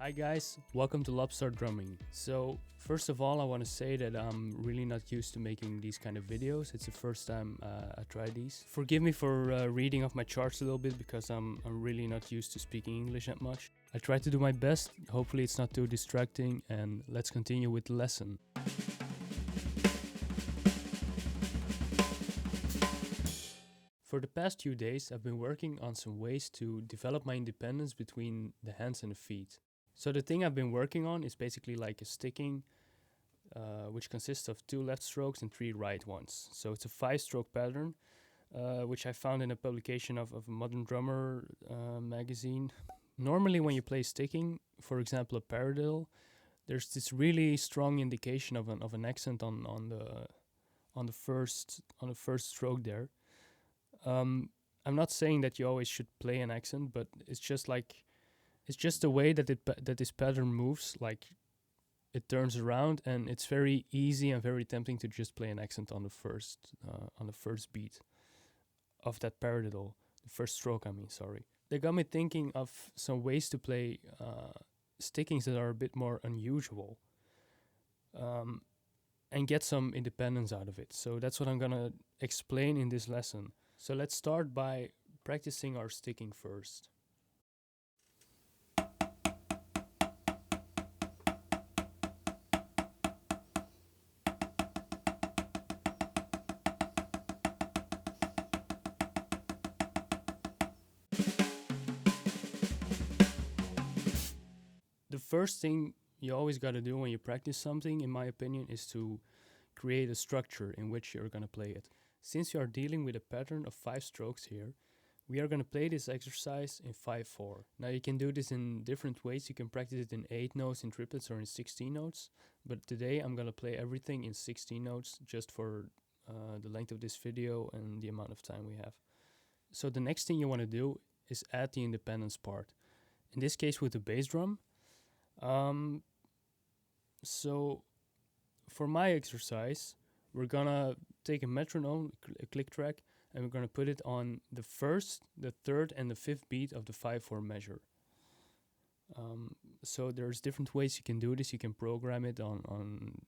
Hi guys, welcome to Lobbstar Drumming. So first of all, I want to say that I'm really not used to making these kind of videos. It's the first time I try these. Forgive me for reading off my charts a little bit because I'm really not used to speaking English that much. I try to do my best, hopefully it's not too distracting, and let's continue with the lesson. For the past few days, I've been working on some ways to develop my independence between the hands and the feet. So the thing I've been working on is basically like a sticking, which consists of 2 left strokes and 3 right ones. So it's a 5-stroke pattern, which I found in a publication of a Modern Drummer magazine. Normally when you play sticking, for example a paradiddle, there's this really strong indication of an accent on the first stroke there. I'm not saying that you always should play an accent, but it's just the way that this pattern moves. Like it turns around, and it's very easy and very tempting to just play an accent on the first beat of that paradiddle, the first stroke. Sorry. They got me thinking of some ways to play stickings that are a bit more unusual, and get some independence out of it. So that's what I'm gonna explain in this lesson. So let's start by practicing our sticking first. The first thing you always got to do when you practice something, in my opinion, is to create a structure in which you're going to play it. Since you are dealing with a pattern of 5 strokes here, we are going to play this exercise in 5/4. Now you can do this in different ways. You can practice it in 8 notes in triplets or in 16 notes. But today I'm going to play everything in 16 notes just for the length of this video and the amount of time we have. So the next thing you want to do is add the independence part. In this case with the bass drum. So for my exercise, we're gonna take a metronome, a click track, and we're gonna put it on the first, the third, and the 5th beat of the 5/4 measure. So there's different ways you can do this. You can program it on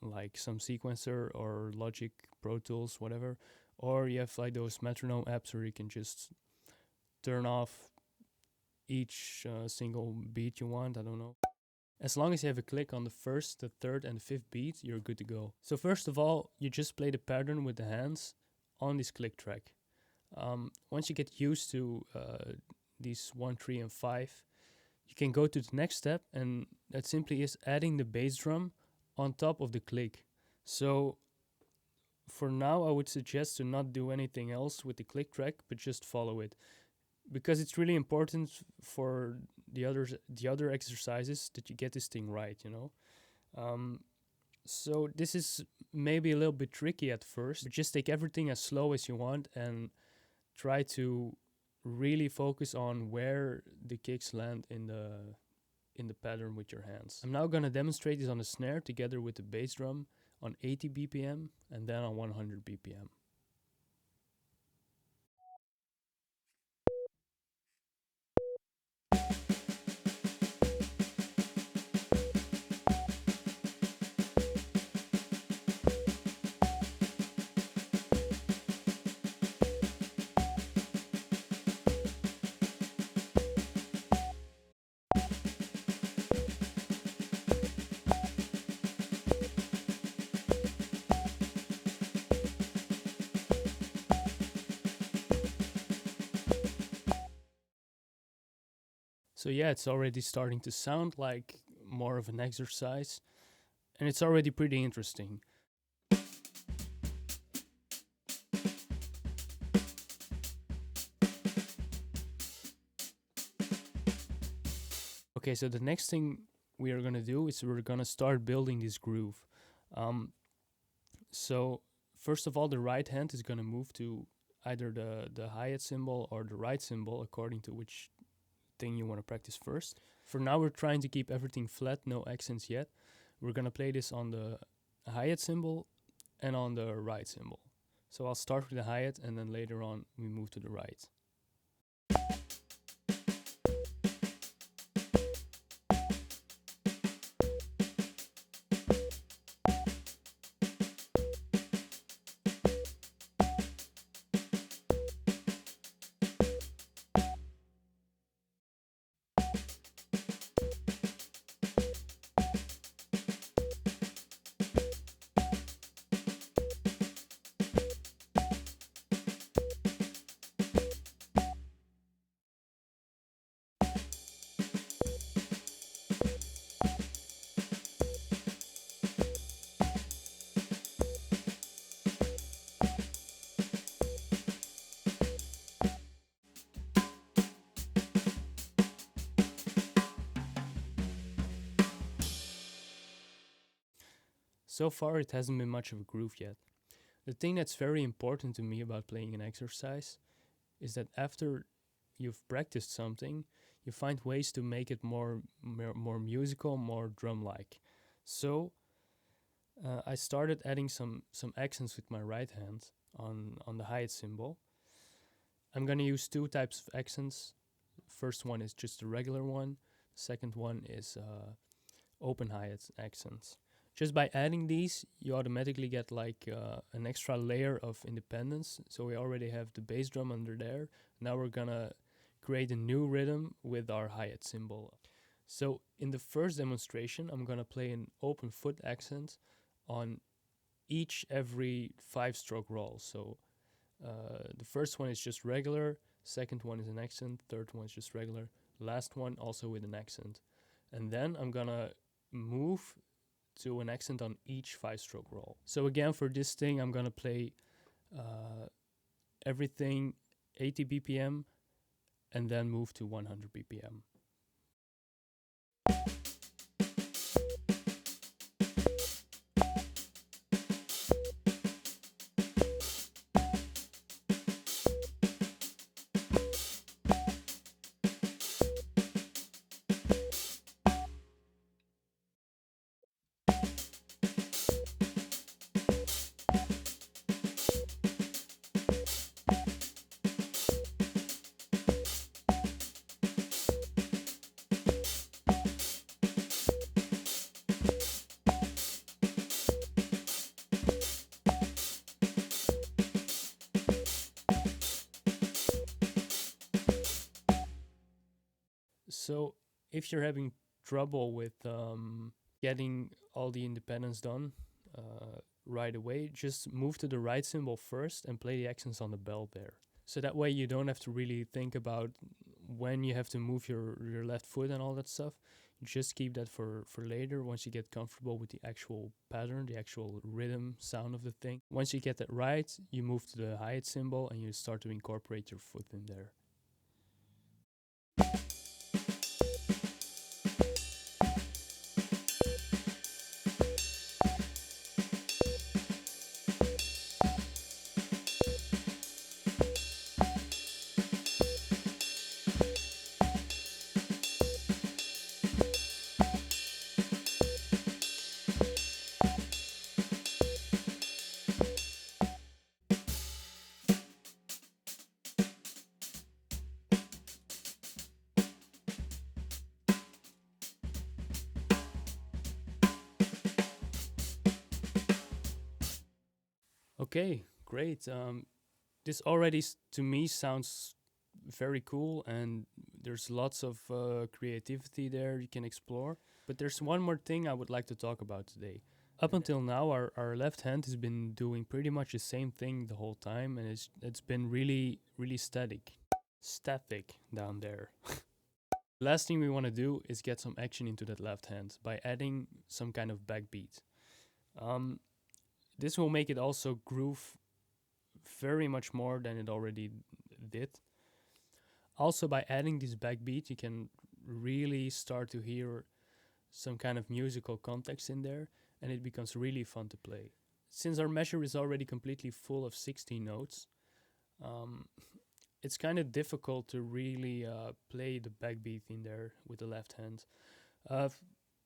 like some sequencer or Logic, Pro Tools, whatever. Or you have like those metronome apps where you can just turn off each single beat you want. I don't know. As long as you have a click on the first, the third, and the 5th beat, you're good to go. So first of all, you just play the pattern with the hands on this click track. Once you get used to these 1, 3, and 5, you can go to the next step, and that simply is adding the bass drum on top of the click. So for now, I would suggest to not do anything else with the click track, but just follow it. Because it's really important for the other exercises that you get this thing right, you know. So this is maybe a little bit tricky at first, but just take everything as slow as you want and try to really focus on where the kicks land in the pattern with your hands. I'm now gonna demonstrate this on the snare together with the bass drum on 80 BPM and then on 100 BPM. So yeah, it's already starting to sound like more of an exercise, and it's already pretty interesting. Okay, so the next thing we are gonna do is we're gonna start building this groove. So first of all, the right hand is gonna move to either the hi-hat cymbal or the right cymbal, according to which thing you want to practice first. For now, we're trying to keep everything flat, no accents yet. We're gonna play this on the hi-hat cymbal and on the right cymbal. So I'll start with the hi-hat and then later on we move to the right. so far it hasn't been much of a groove yet. The thing that's very important to me about playing an exercise is that after you've practiced something, you find ways to make it more musical, more drum-like. So I started adding some accents with my right hand on the hi-hat cymbal. I'm gonna use two types of accents. First one is just a regular one. Second one is open hi-hat accents. Just by adding these, you automatically get like an extra layer of independence. So we already have the bass drum under there. Now we're gonna create a new rhythm with our hi-hat cymbal. So in the first demonstration, I'm gonna play an open foot accent on every 5-stroke roll. So the first one is just regular, second one is an accent, third one is just regular, last one also with an accent. And then I'm gonna move to an accent on each 5-stroke roll. So again, for this thing, I'm gonna play everything 80 BPM and then move to 100 BPM. So if you're having trouble with getting all the independence done right away, just move to the right cymbal first and play the accents on the bell there. So that way you don't have to really think about when you have to move your left foot and all that stuff. You just keep that for later once you get comfortable with the actual pattern, the actual rhythm sound of the thing. Once you get that right, you move to the hi-hat cymbal and you start to incorporate your foot in there. Okay, great. This already to me sounds very cool, and there's lots of creativity there you can explore. But there's one more thing I would like to talk about today. Up until now, our left hand has been doing pretty much the same thing the whole time, and it's been really static down there. Last thing we want to do is get some action into that left hand by adding some kind of backbeat. This will make it also groove very much more than it already did. Also, by adding this backbeat, you can really start to hear some kind of musical context in there, and it becomes really fun to play. Since our measure is already completely full of 16 notes, it's kind of difficult to really play the backbeat in there with the left hand.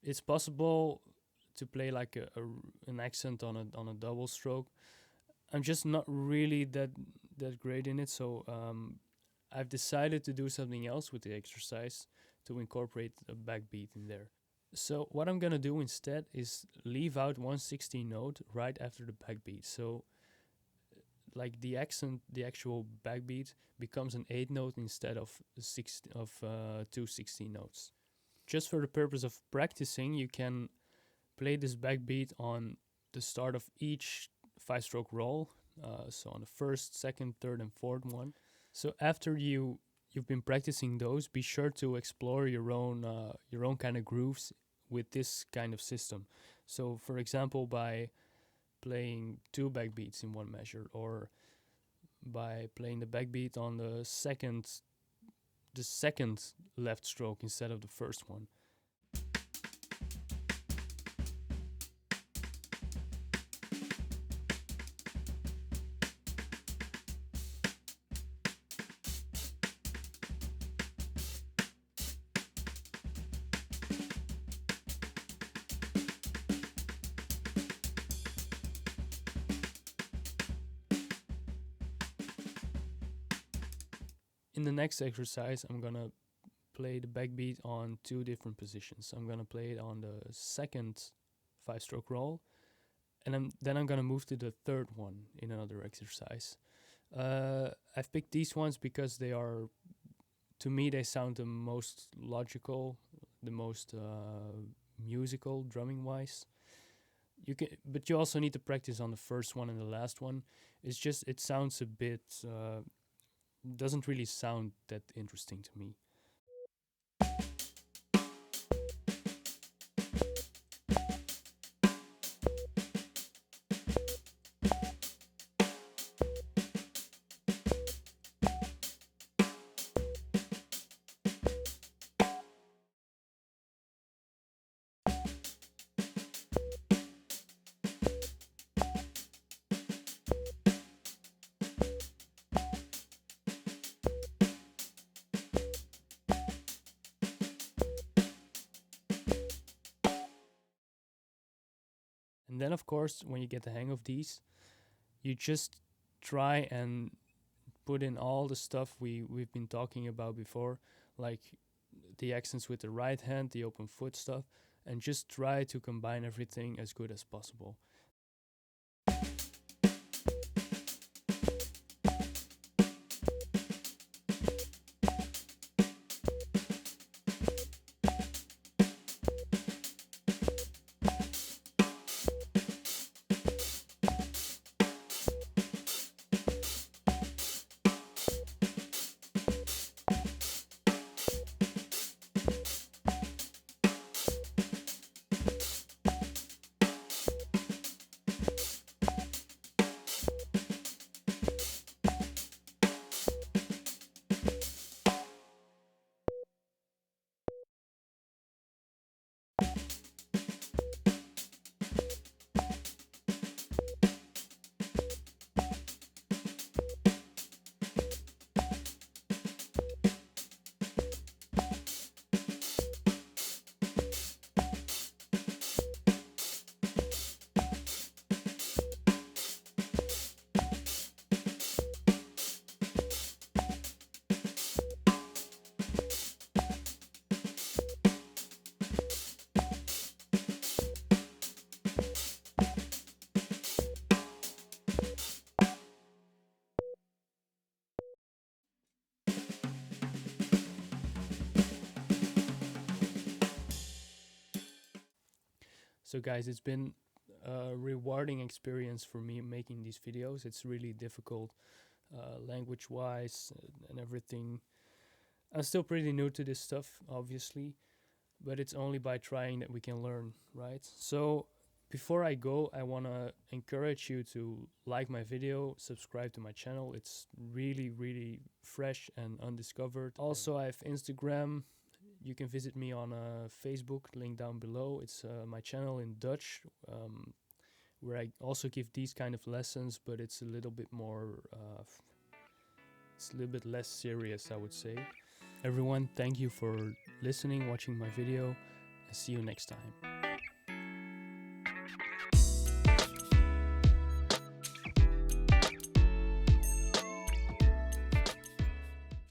It's possible to play like an accent on a double stroke. I'm just not really that great in it, so I've decided to do something else with the exercise to incorporate a backbeat in there. So what I'm gonna do instead is leave out 1/16 note right after the backbeat. So like the actual backbeat becomes an 8 note instead of 2 16 notes. Just for the purpose of practicing, you can play this backbeat on the start of each 5-stroke roll. So on the first, second, third, and fourth one. So after you've been practicing those, be sure to explore your own kind of grooves with this kind of system. So for example, by playing 2 backbeats in one measure, or by playing the backbeat on the second left stroke instead of the first one. In the next exercise, I'm gonna play the backbeat on 2 different positions. I'm gonna play it on the second 5-stroke roll, and then I'm gonna move to the third one in another exercise. I've picked these ones because they are, to me, they sound the most logical, the most musical drumming wise. But you also need to practice on the first one and the last one. It's just, it sounds a bit, doesn't really sound that interesting to me. And then, of course, when you get the hang of these, you just try and put in all the stuff we've been talking about before, like the accents with the right hand, the open foot stuff, and just try to combine everything as good as possible. So guys, it's been a rewarding experience for me making these videos. It's really difficult language wise and everything. I'm still pretty new to this stuff, obviously, but it's only by trying that we can learn, right? So before I go, I want to encourage you to like my video, subscribe to my channel. It's really, really fresh and undiscovered. Also, I have Instagram. You can visit me on Facebook, link down below. It's my channel in Dutch, where I also give these kind of lessons, but it's a little bit more, it's a little bit less serious, I would say. Everyone, thank you for listening, watching my video, and see you next time.